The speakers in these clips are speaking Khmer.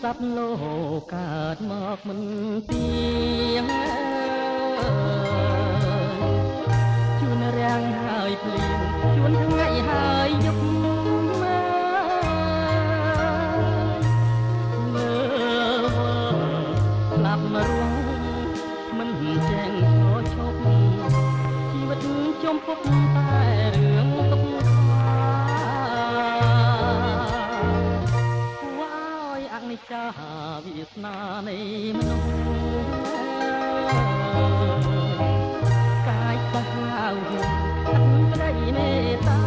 សត្វលោកកើតមកមិនទៀងជួនរាំងហើយភ្លៀងជួនថ្ងៃហើយយប់មើលស្លាប់មករស់មិនចេះឈរឈប់ជីវិតចំពុកតែរឿងទុកចាវាសនានៃមនុស្សកាយបះហៅអត់ក្តីមេត្តា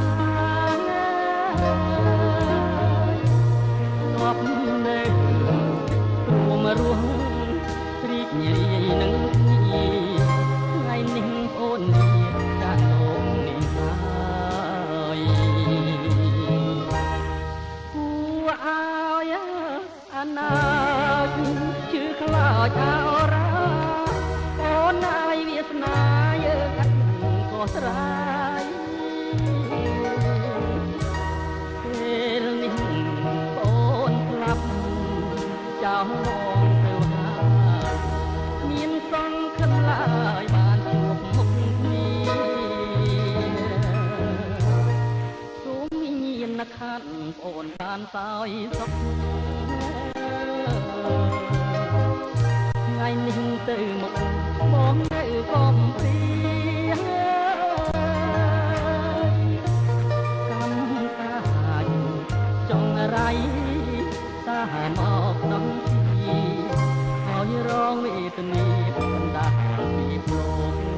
ងាប់នៅរួមរស់រីករាយនឹងគ្នាថ្ងៃនេះអូននេះចាស់លោកនេះហើយគួរឲ្យអនាគតជឿខ្លោចអរ៉ាអូនហើយវាសនាយើងអត់ក៏ស្រាយពេលនេះអូនស្លាប់ចោលមកទៅហើយមានសង្ឃឹមឡើយបានជួបមុខគ្នាសូមវិញ្ញាណក្ខន្ធអូនបានសោយសុខថ្ងៃនេះទៅមកបងនៅកំព្រាកម្មកាយចង់រៃតាមកដំទីហើយរងវេទនាបណ្ដាពីលោក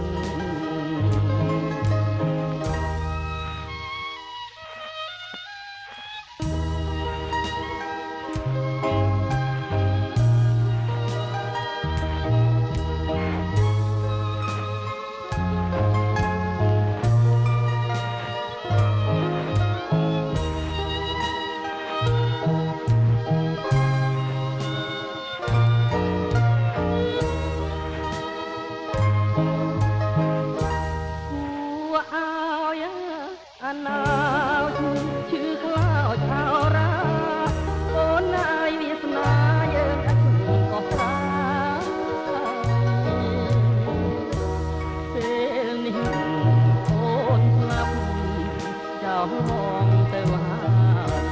មកទៅហើយ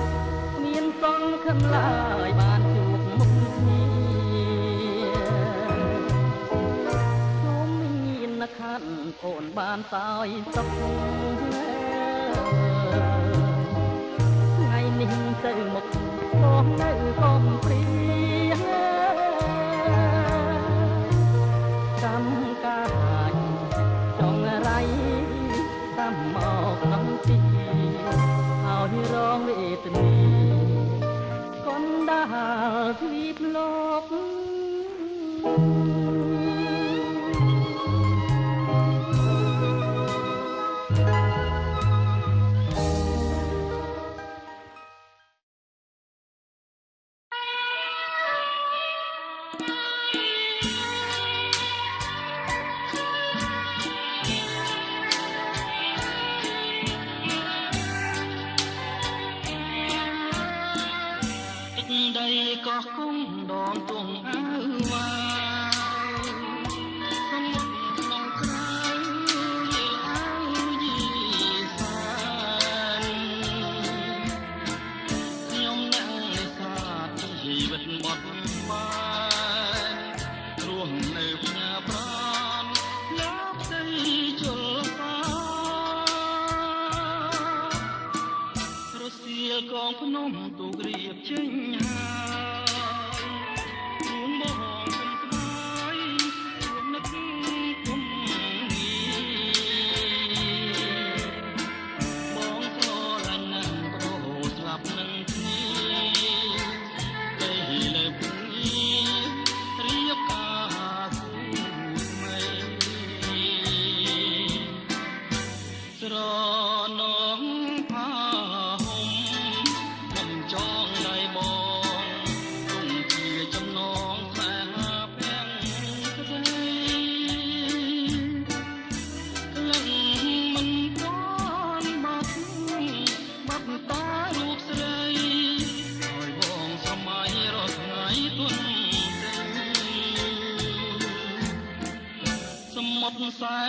មានសង្ឃឹមឡើយបានជួបមុខគ្នាសូមមានណខណ្ឌអូនបានសោយសុខថ្ងៃនេះទៅមុខបងនៅកំព្រាកម្មកាយចង់រៃតាមមកក្នុងទីហើយរងវេទនាកណ្ដាលទ្វីបលោកកោះគុំដងទុំអើវ៉ាសំក្នុងក្រៅយីអើយីសានខ្ញុំនឹងនេសាទជីវិតបត់បានរស់នៅផ្ញើប្រាណលោកដីជលសារសៀលកងភ្នំទូក្រៀបចេញស្រនងផាហុំខ្ញុំចងដៃបង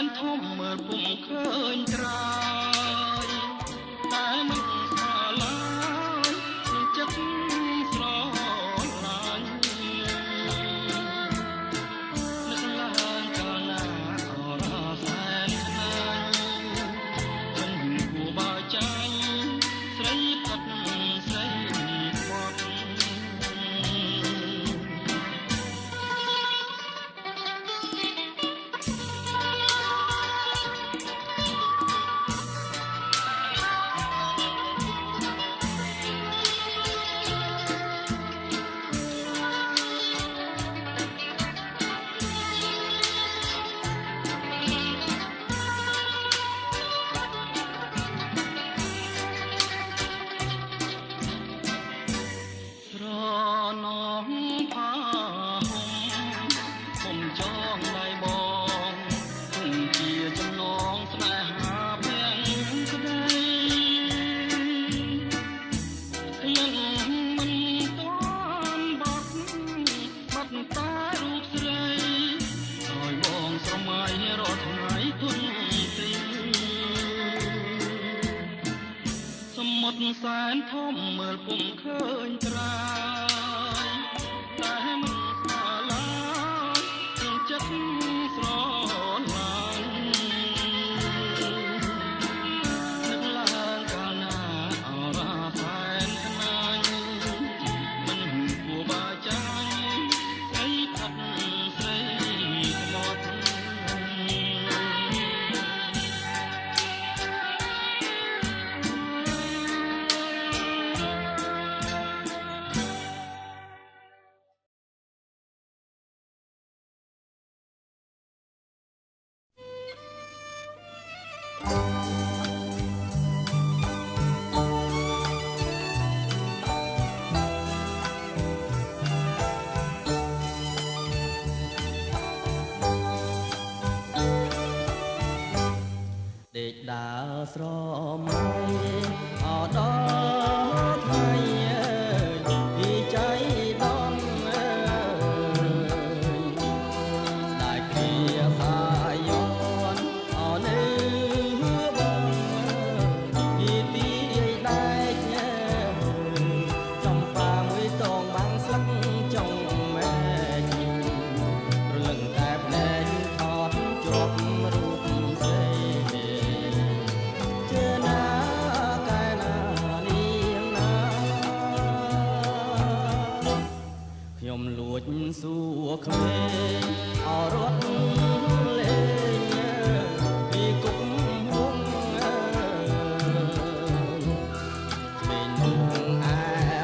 នធំមើលពុំឃើញត្រើយតែមិនស្គាល់ឡើយនឹងចិត្តស្រឡាញ់នឹកឡើងកាលណាអរសែនខ្នាញមិនគួរបើចាញ់ស្រីផុតស្រីផុតសែនធំមើលពុំឃើញត្រើយតែមិនស្គាល់ឡើយនឹងចិត្តស្រឡាញ់នឹកឡើងកាលណាអរសែនខ្នាញ់មិនគួរបើចាញ់ស្រីផុតស្រីខ្មត់ ដេកដើរស្រមៃអដល់ថ្ងៃពីចៃដនស្ដាយគ្រាសាយនអនៅបងពីទីដែកចំប៉ាមួយតងបាំងស្លឹកចុងមែករលឹងតែភ្នែកថតជាប់រូបស្រីខ្ញុំលួចសួរក្មេងអរត់លេងពីគុកហងក្មេងនោះអែ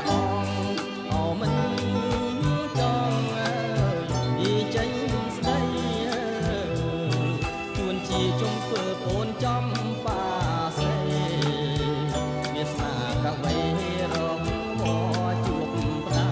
អងអមិនចង់ពីចេញស្ដីជួនជាជុំធ្វើអូនចំបាសេវាសនាកវេរមមកជួបផ្ដៅ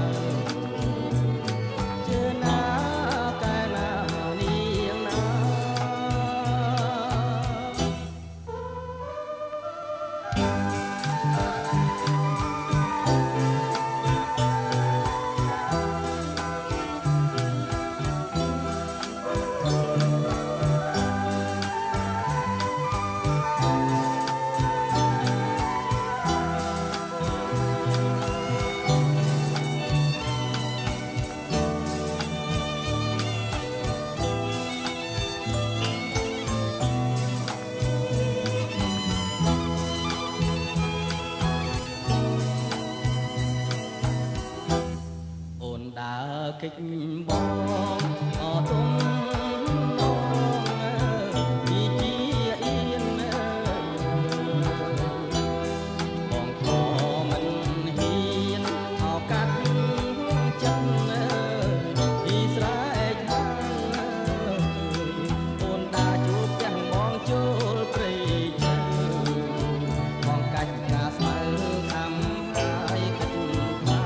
កិច្ចបងអទុំនងពីជាអៀនបងខមិនហ៊ានអោកាត់ចិត្តពីស្រែកបានអូនដាជួបទាំងបងចូលព្រៃជើបងកាច់ការស្មៅខំហើយគិតថា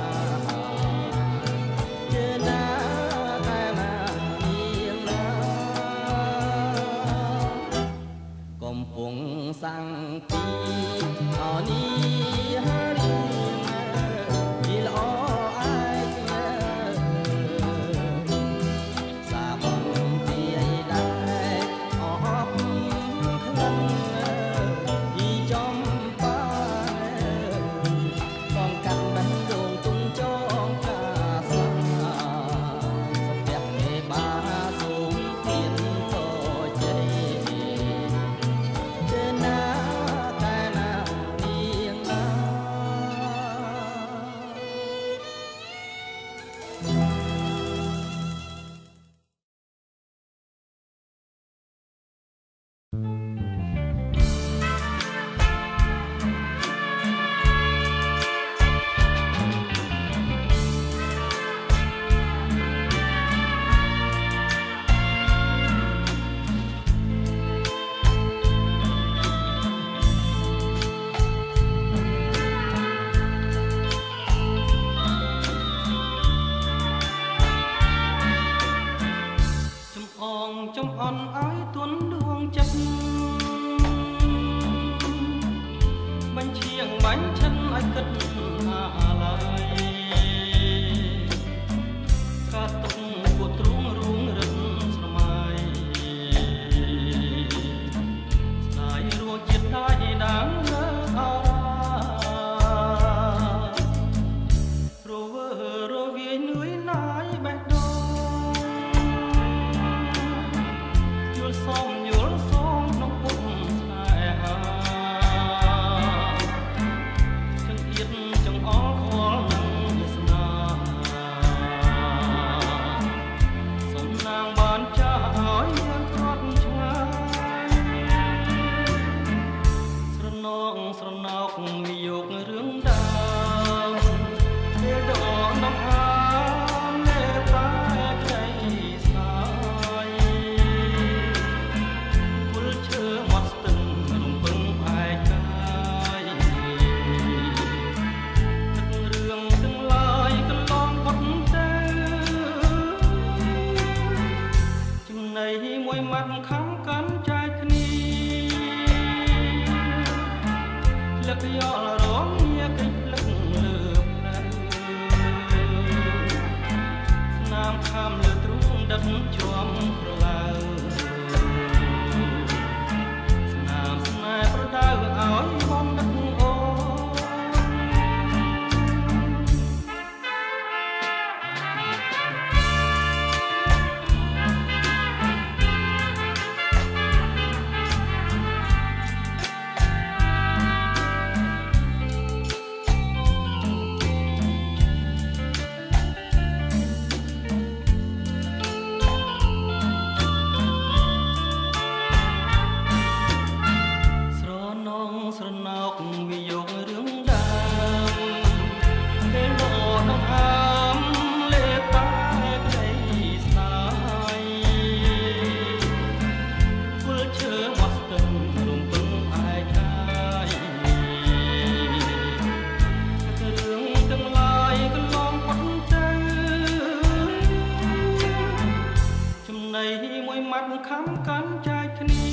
ខំកាន់ចែកគ្នា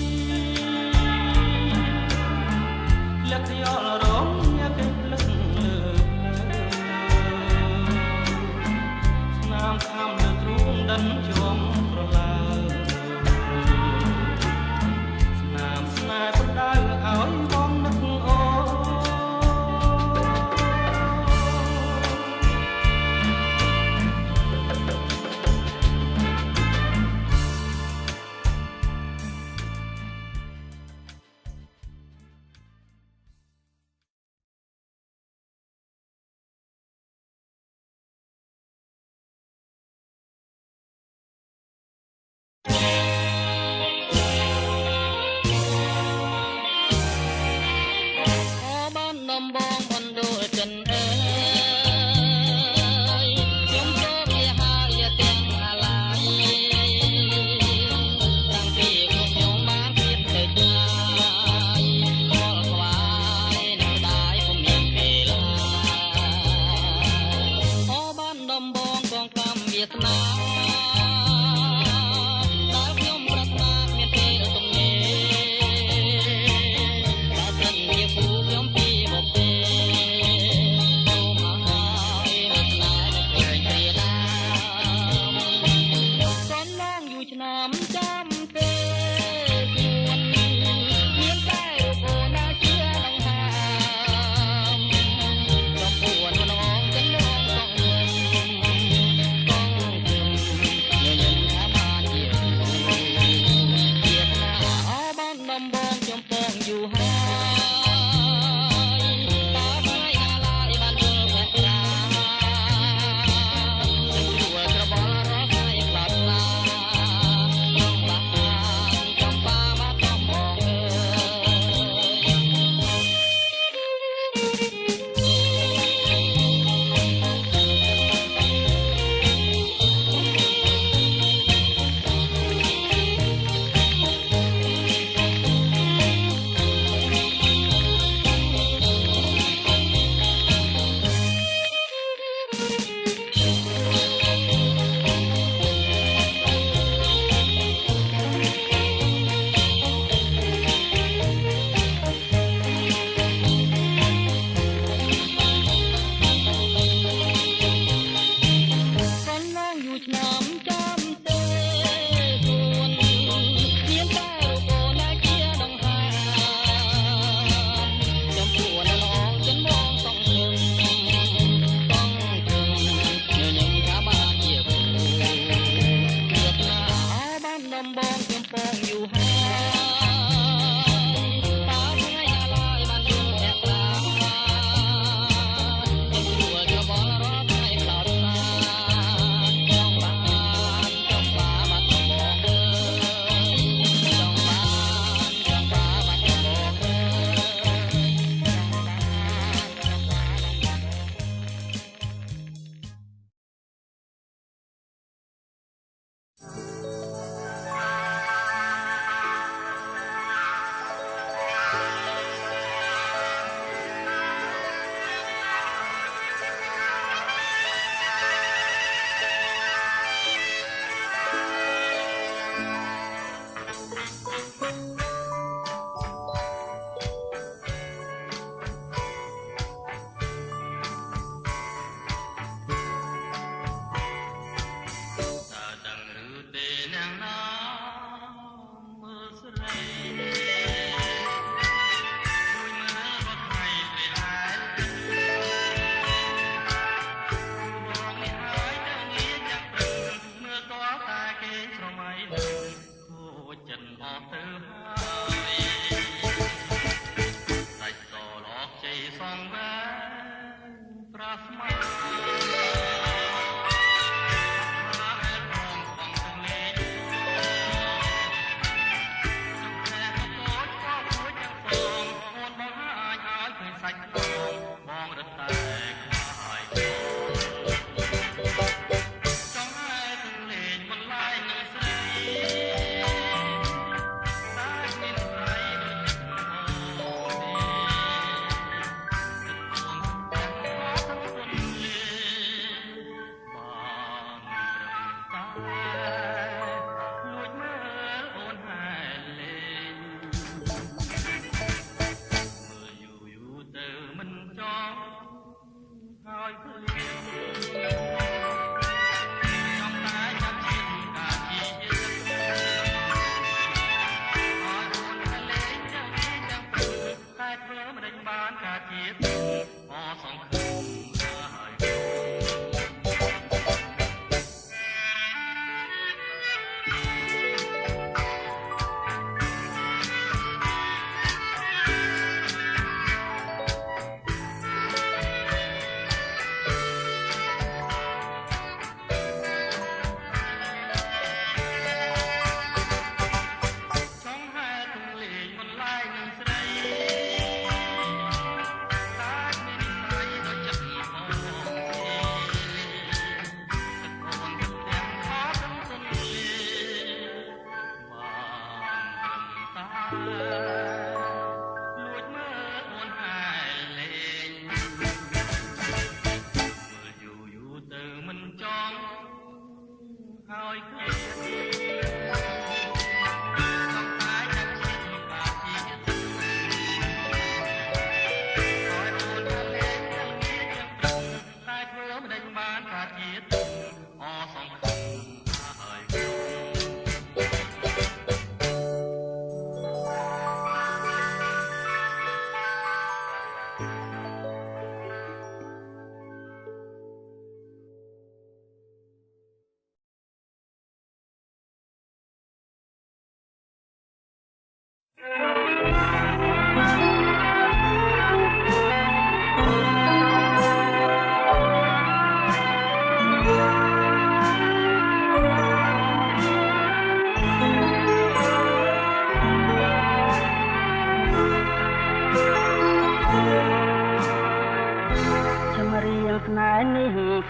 លក្ខយល់រងញាគេភ្លឹកលើស្នាមខំលើទ្រូងដិនជាប់ប្រឡើស្នាមស្នេហ៍បដៅឲ្យបងនឹកអូ ស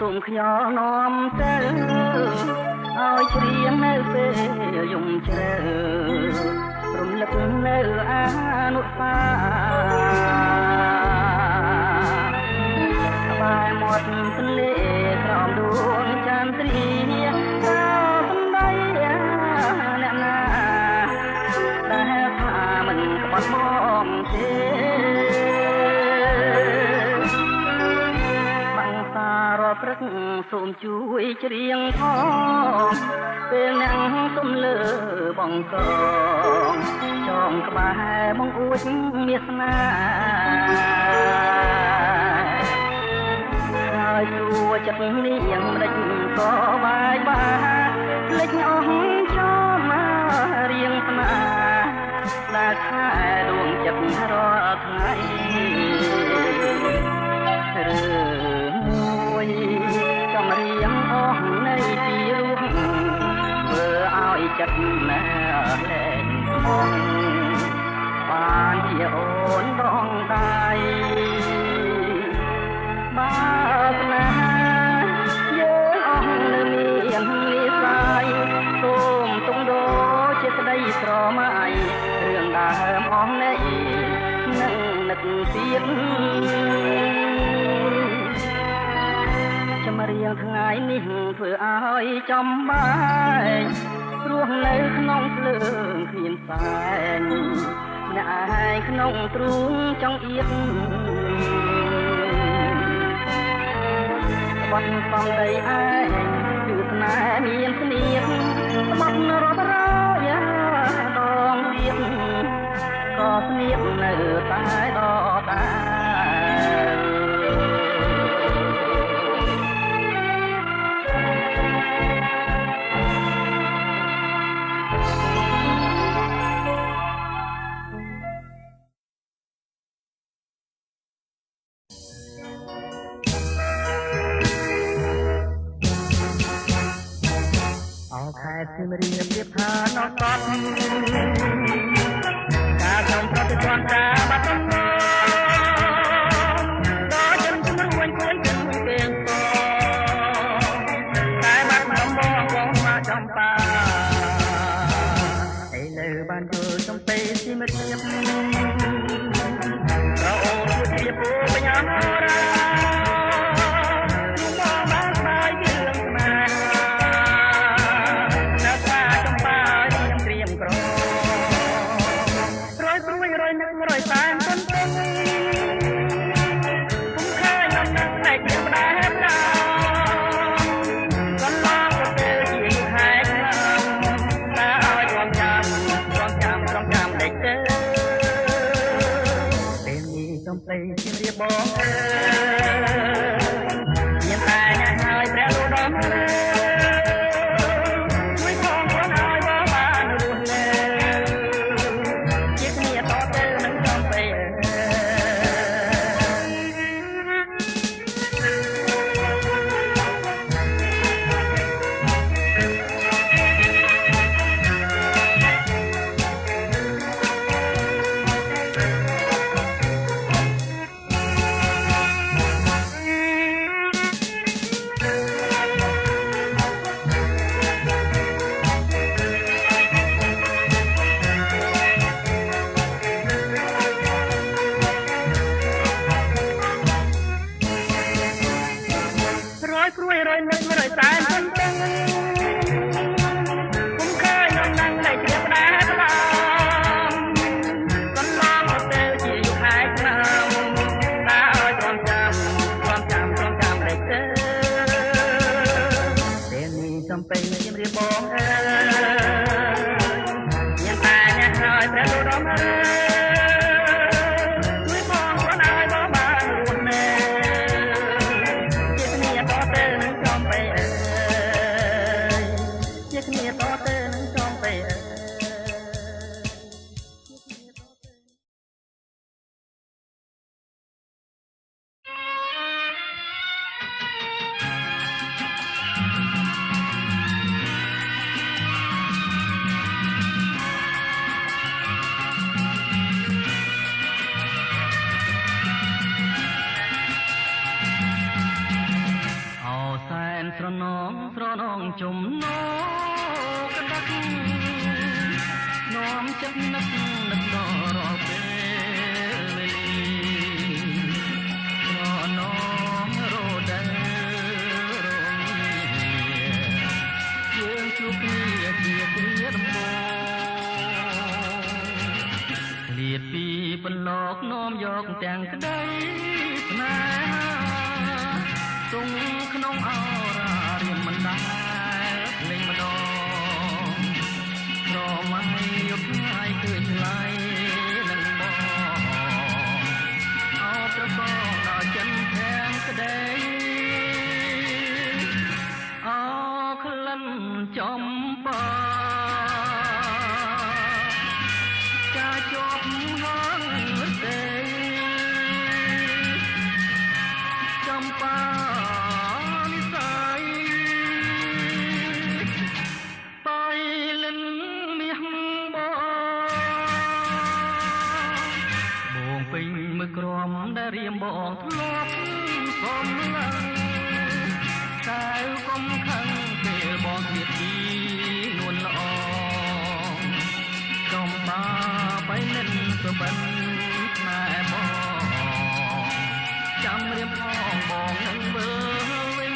សូមខ្យល់នាំទៅឲ្យច្រៀងនៅពេលយំជ្រៅរំលឹកនៅអនុស្សាក្បែរមាត់ទន្លេក្រោមដួងចន្ទ្រាកោសំដីអ្នកណាដែលថាមិនក្បត់មកទេព្រឹកសូមជួយច្រៀងផងពេលអ្នកសុំលើបងកងចងក្បែរបងអួចមាសនាហើយសួរចិត្តនេះយ៉ាងម្ដេចក៏បាយបាភ្លេចអស់ចំរៀងស្នាដែលខែដួងចិត្តរាល់ថ្ងៃចំរៀងអស់នៃទីរូបធ្វើឲ្យចិត្តណែលែងមកបានជាអូនដងដៃបើស្នេហាយើងអស់នៅមាននិស័យសូមទងដោជាក្តីស្រមៃរឿងដើមអស់នៃនឹងនឹកទៀតចម្រៀងថ្ងៃនេះធ្វើឲ្យចំបែករស់នៅក្នុងភ្លើងគ្មានផ្សែងម្នាក់ឯងក្នុងទ្រូងចង្អៀតបន់សំដីឯងគឺស្នេហ៍មានស្នៀតស្បត់រាប់រយដងទៀតក៏ស្នៀតនៅតែដដែលខែសៀមរាបរៀបថាណោះតតការចំប្រតិបត្តិការបាត់ដំណោដល់ចិនជំនួយគួយចិនពេលតតែបាត់ដំបងបងមកចំបាឥឡូវបានយល់ចំពេលសៀមរាបប្រអូនជាពូបញ្ញាមរាបងមានតែអ្នកហើយព្រះលោកដំជួយផងខ្លួនឲ្យបងបានរស់នៅជាគ្នាតទៅនឹងចំពេលព្រួយរយនឹករយតែន នស្រណងចំណោកដឹកនាំចិត្តនឹកដល់រាល់ពេលវេលាស្រណងរដែលរងាយើងជួបគ្នាជាគ្រាដំបូងលៀតពីបន្លកនាំយកទាំងក្តីស្នេហាទងក្នុងអរារៀមមិនដែលលេងម្ដងប្រមៃយកថ្ងៃឃើញថ្លៃនឹងបងអោប្រកងដល់ចិនខាងក្តីអោក្លិនចំបាចាជាប់ហើយទេចំបានិស័យបៃលិនមាសបងពេញមើលក្រំដែលរៀមបងធ្លាប់សំឡឹងតែកុំខឹងពេលបងទៀតទីនួនល្អចំបាបៃលិនសុបិនណែបងចាំរៀមផងបងនឹងមើលវិញ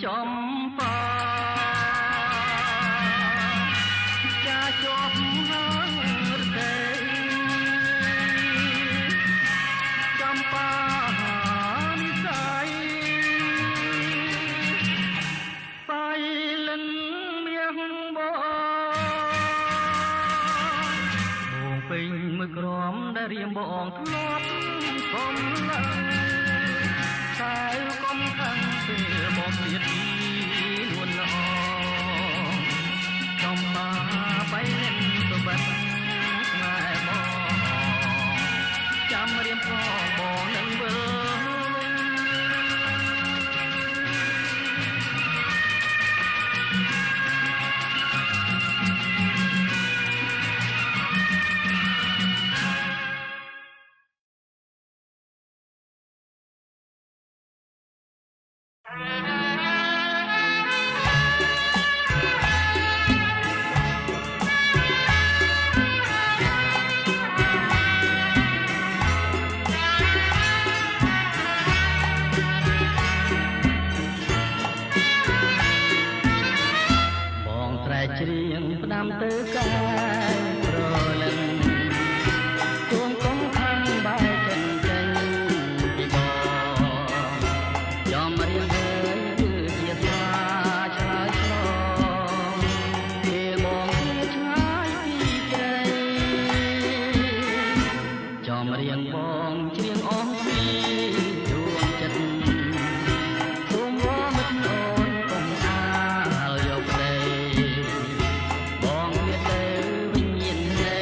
ចំបាចាជាប់ហើយទេចំបានិស័យបៃលិនមាសបងពេញមើលក្រំដែលរៀមបងធ្លាប់សំឡឹងតែកុំខឹងពេលបងទៀតទីនួនល្អចំបាបៃលិនសុបិនស្នេហ៍បងចាំរៀមផងបងនឹងមើលច្រៀងផ្ដាំទៅកាយប្រលឹងទួងកុំខាងបែកចិនចេញពីបងចំរៀងហើយគឺជាស្វាឆ្លើយឆ្លងគេបងជាឆ្ងាយពីព្រៃចំរៀងបងច្រៀងអស់ពីដួងចិត្តសូមវមិត្តអូនកុំអាលយកប្តីបងមានទៅវិញ្ញាណនៅ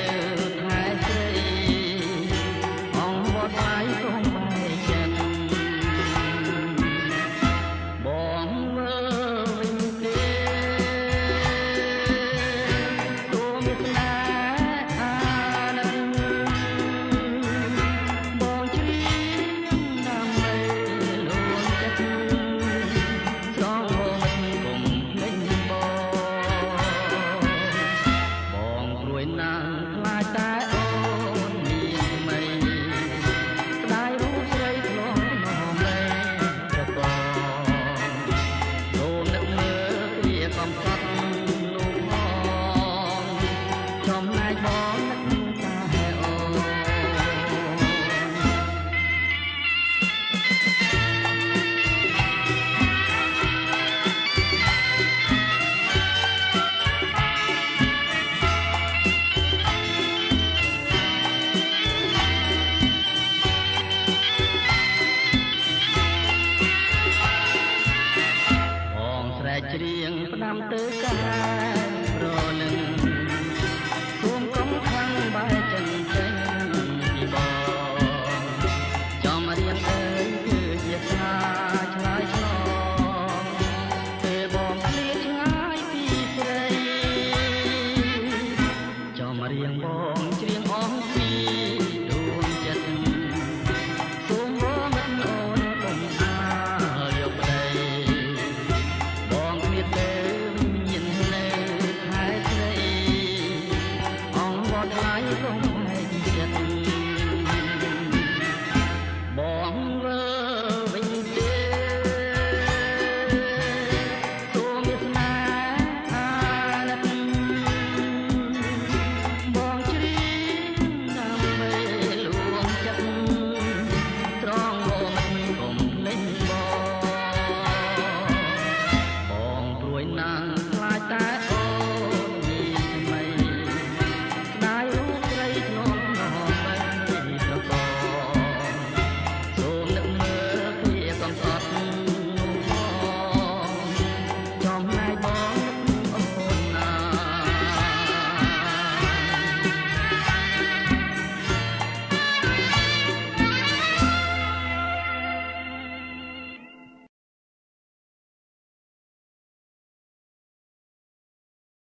លំ